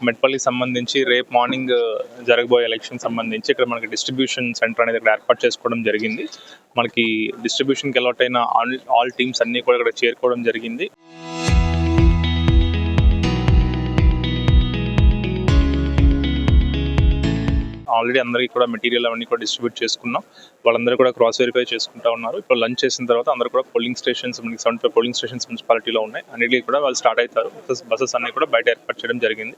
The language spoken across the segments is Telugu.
మెట్పల్లికి సంబంధించి రేపు మార్నింగ్ జరగబోయే ఎలక్షన్ సంబంధించి ఇక్కడ మనకి డిస్ట్రిబ్యూషన్ సెంటర్ అనేది ఇక్కడ ఏర్పాటు చేసుకోవడం జరిగింది. మనకి డిస్ట్రిబ్యూషన్కి అలాట్ అయిన ఆల్ టీమ్స్ అన్నీ కూడా ఇక్కడ చేరుకోవడం జరిగింది. ఆల్రెడీ అందరికీ కూడా మెటీరియల్ అవన్నీ కూడా డిస్ట్రిబ్యూట్ చేసుకున్నాం. వాళ్ళందరూ కూడా క్రాస్ వెరిఫై చేసుకుంటా ఉన్నారు. ఇప్పుడు లంచ్ చేసిన తర్వాత అందరూ కూడా పోలింగ్ స్టేషన్స్, మనకి 75 పోలింగ్ స్టేషన్స్ మున్సిపాలిటీలో ఉన్నాయి. అన్నిటికీ కూడా వాళ్ళు స్టార్ట్ అవుతారు. బస్సెస్ అన్ని కూడా బయట ఏర్పాటు చేయడం జరిగింది.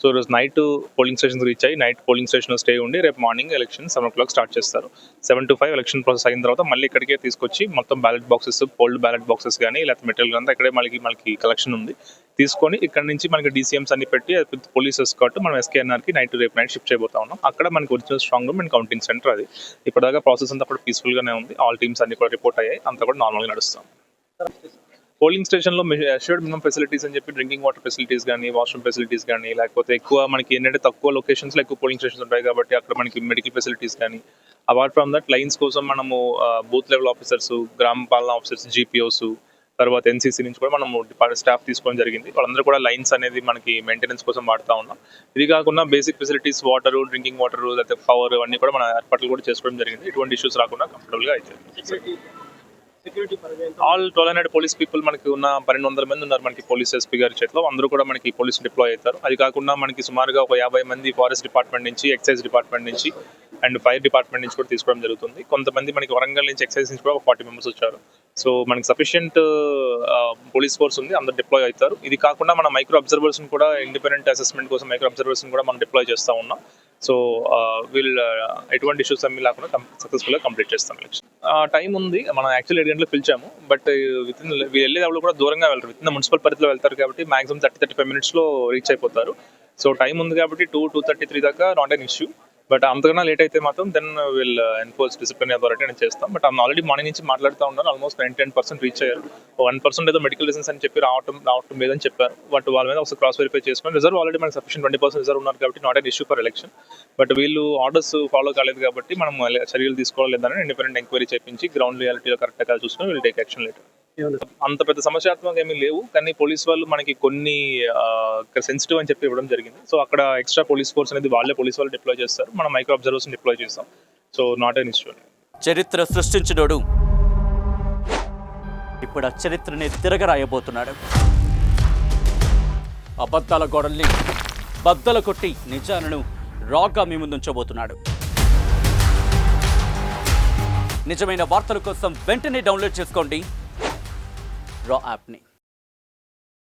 సో ఈరోజు నైట్ పోలింగ్ స్టేషన్స్ రీచ్ అయ్యి నైట్ పోలింగ్ స్టేషన్ స్టే ఉండి రేపు మార్నింగ్ ఎలక్షన్ 7 o'clock స్టార్ట్ చేస్తారు. 7 to 5 ఎలక్షన్ ప్రాసెస్ అయిన తర్వాత మళ్ళీ ఇక్కడికే తీసుకొచ్చి మొత్తం ballot boxes, polled ballot boxes కానీ లేకపోతే మెటీరియల్ అంతా ఇక్కడే మనకి కలెక్షన్ ఉంది తీసుకొని ఇక్కడ నుంచి మనకి DCMs అన్ని పెట్టి పోలీస్ ఎస్కార్ట్ మనం SKNRకి రేపు నైట్ షిఫ్ట్ చేయబోతా ఉన్నాం. అక్కడ మనకి original strong room and counting centre అది. ఇప్పటిదాకా ప్రాసెస్ అంతా కూడా పీస్ఫుల్ గానే ఉంది. ఆల్ టీమ్స్ అన్ని కూడా రిపోర్ట్ అయ్యాయి. అంతా కూడా నార్మల్గా నడుస్తాం. పోలింగ్ స్టేషన్లో అష్యూర్డ్ మినిమం ఫెసిలిటీస్ అని చెప్పి డ్రింకింగ్ వాటర్ ఫెసిలిటీస్ కానీ, వాష్రూమ్ ఫెసిలిటీస్ కానీ, లేకపోతే ఎక్కువ మనకి ఏంటంటే తక్కువ లొకేషన్స్లో ఎక్కువ పోలింగ్ స్టేషన్స్ ఉంటాయి కాబట్టి అక్కడ మనకి మెడికల్ ఫెసిలిటీస్ కానీ, అపార్ట్ ఫ్రమ్ దట్ లైన్స్ కోసం మనము బూత్ లెవెల్ ఆఫీసర్స్, గ్రామ పాలన ఆఫీసర్స్, GPOs, తర్వాత NCC నుంచి కూడా మనము స్టాఫ్ తీసుకోవడం జరిగింది. వాళ్ళందరూ కూడా లైన్స్ అనేది మనకి మెయింటెనెన్స్ కోసం వాడుతూ ఉన్నాం. ఇది కాకుండా basic facilities, water, drinking water, లేకపోతే పవర్ అన్నీ కూడా మన ఏర్పాట్లు కూడా చేసుకోవడం జరిగింది. ఎటువంటి ఇష్యూస్ రాకుండా కంఫర్టబుల్గా అవుతుంది. ఆల్ 1200 పోలీస్ పీపుల్ మనకి ఉన్న 1200 మంది ఉన్నారు మనకి పోలీస్ SP గారి చేతిలో. అందరూ కూడా మనకి పోలీస్ డిప్లాయ్ అవుతారు. అది కాకుండా మనకి సుమారుగా ఒక 50 మంది ఫారెస్ట్ డిపార్ట్మెంట్ నుంచి, ఎక్సైజ్ డిపార్ట్మెంట్ నుంచి అండ్ ఫైర్ డిపార్ట్మెంట్ నుంచి కూడా తీసుకోవడం జరుగుతుంది. కొంతమంది మనకి వరంగల్ నుంచి, ఎక్సైజ్ నుంచి కూడా ఒక 40 members వచ్చారు. సో మనకి సఫిషియంట్ పోలీస్ ఫోర్స్ ఉంది, అందరు డిప్లాయ్ అవుతారు. ఇది కాకుండా మన మైక్రో అబ్జర్వర్స్ కూడా ఇండిపెండెంట్ అసెస్మెంట్ కోసం మైక్రో అబ్జర్వర్స్ కూడా మనం డిప్లాయ్ చేస్తూ ఉన్నాం. సో వీళ్ళు ఎటువంటి ఇష్యూస్ అన్ని లేకుండా సక్సెస్ఫుల్గా కంప్లీట్ చేస్తాం ఎలక్షన్. టైం ఉంది. మనం యాక్చువల్లీ 7 గంటలకు పిలిచాము. బట్ వీళ్ళు వెళ్ళేటప్పుడు కూడా దూరంగా వెళ్తారు. విత్ మున్సిపల్ పరిధిలో వెళ్తారు కాబట్టి మాక్సిమం 30-35 minutesలో రీచ్ అయిపోతారు. సో టైం ఉంది కాబట్టి 2-2:33 దాకా నాట్ ఎన్ ఇష్యూ. బట్ అంతకన్నా లేట్ అయితే మాత్రం then we'll enforce disciplinary authority అని చేస్తాం. బట్ ఆల్రెడీ మార్నింగ్ నుంచి మాట్లాడుతూ ఉన్నారు. ఆల్మోస్ట్ 90% రీచ్ అయ్యారు. 1% ఏదో మెడికల్ రీజన్స్ అని చెప్పి రావటం లేదని చెప్పారు. బట్ వాళ్ళ మీద ఒకసారి క్రాస్ వెరిఫై చేసుకొని రిజర్వ్ ఆల్రెడీ మనకి సఫిషియెంట్ 20% రిజర్వ్ ఉన్నారు కాబట్టి not an issue for election. But వీళ్ళు ఆర్డర్స్ ఫాలో కాలేదు కాబట్టి మనం చర్యలు తీసుకోవాలేదని ఇండిపెండెంట్ ఎంక్వైరీ చేయించి గ్రౌండ్ రియాలిటీలో కరెక్ట్గా చూసుకొని వీళ్ళు టేక్ యాక్షన్ లేటర్. అంత పెద్ద సమస్యాత్మకంగా ఏమీ లేవు, కానీ పోలీస్ వాళ్ళు మనకి కొన్ని సెన్సిటివ్ అని చెప్పి ఇవ్వడం జరిగింది. సో అక్కడ ఎక్స్ట్రా పోలీస్ ఫోర్స్ అనేది వాళ్ళే పోలీస్ వాళ్ళు డిప్లాయ్ చేస్తారు. మనం మైక్రో అబ్జర్వర్స్ డిప్లాయ్ చేస్తాం. So not an issue. చరిత్ర సృష్టించినోడు ఇప్పుడు ఆ చరిత్రని తిరగరాయబోతున్నాడు. అబద్ధాల గోడల్ని బద్దలు కొట్టి నిజాలను రాగా మీ ముందుంచబోతున్నాడు. నిజమైన వార్తల కోసం వెంటనే డౌన్లోడ్ చేసుకోండి రా యాప్ని.